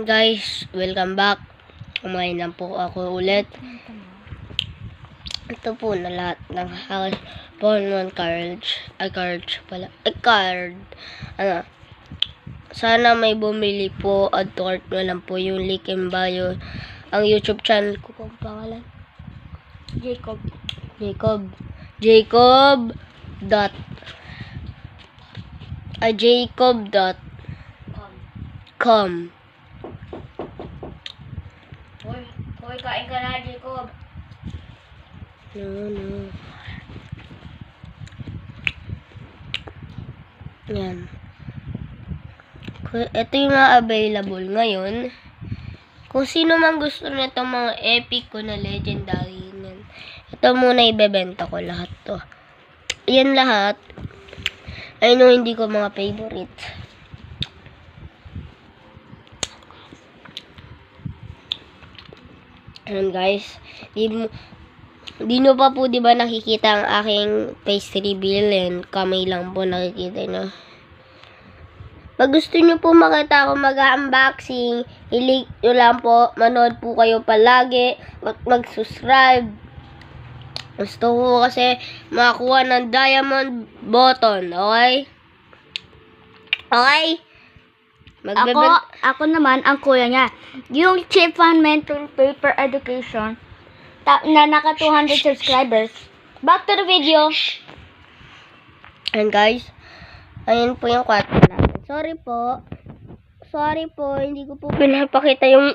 Guys, welcome back. Kumain lang po ako ulit. Ito po na lahat ng house Pokemon cards. Card. Sana may bumili po at tort nyo lang po yung link in bio. Ang YouTube channel ko po pangalan. Jacob. Jacob.com. Hoy, kain ka na, Jacob. No. Yan. Ito yung mga available ngayon. Kung sino man gusto nito mga epic ko na legendary. Ito muna ibebenta ko lahat to. Yan lahat. I know hindi ko mga favorite. Ayan guys. Di nyo pa po diba nakikita ang aking face reveal and kamay lang po nakikita nyo. Pag gusto nyo po makita ako mag-unboxing, i-like nyo lang po. Manood po kayo palagi. Mag-subscribe. Gusto ko kasi makakuha ng diamond button. Okay? Ako naman, ang kuya niya. Yung Chip Fundamental Paper Education, na naka 200 subscribers. Back to the video. And guys, ayun po yung kwarto natin. Sorry po, hindi ko po pinapakita yung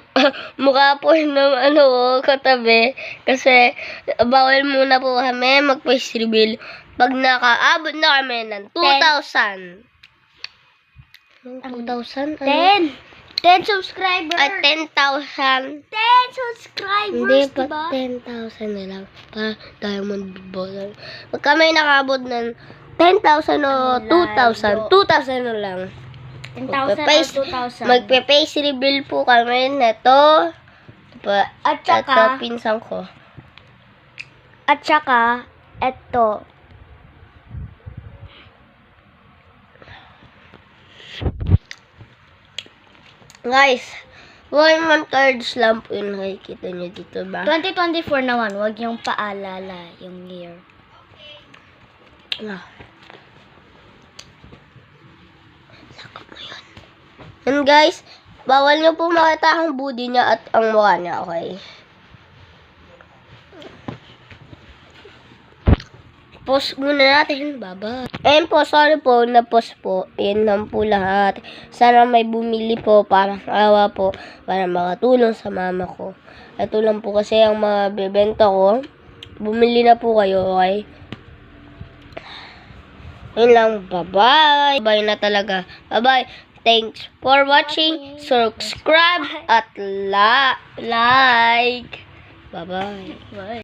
mukha po ng katabi. Kasi, bawal muna po kami mag-face reveal pag nakaabot na kami ng 2,000. 2,000? 10 subscribers. At 10,000. 10 subscribers, Hindi pa diba? 10,000 na lang. Para diamond button. Pag kami nakabot ng 10,000 o 2,000. 2,000 na lang. 10,000 or 2,000. Magpe-face reveal po kami neto. At saka, ito pinsan ko. eto. Guys, Pokemon cards lang po yung nakikita nyo dito ba? 2024 naman, wag yung paalala, yung year. Sakop mo yun. And guys, bawal nyo po makita ang body niya at ang mukha niya, okay? Post muna natin. Bye-bye. Ayun po, sorry po, na-post po. Yan lang po lahat. Sana may bumili po para awa po, para makatulong sa mama ko. Ito lang po kasi ang mga bebenta ko. Bumili na po kayo, okay? Yun lang. Bye-bye. Bye na talaga. Bye-bye. Thanks for watching. Subscribe at like. Bye-bye. Bye.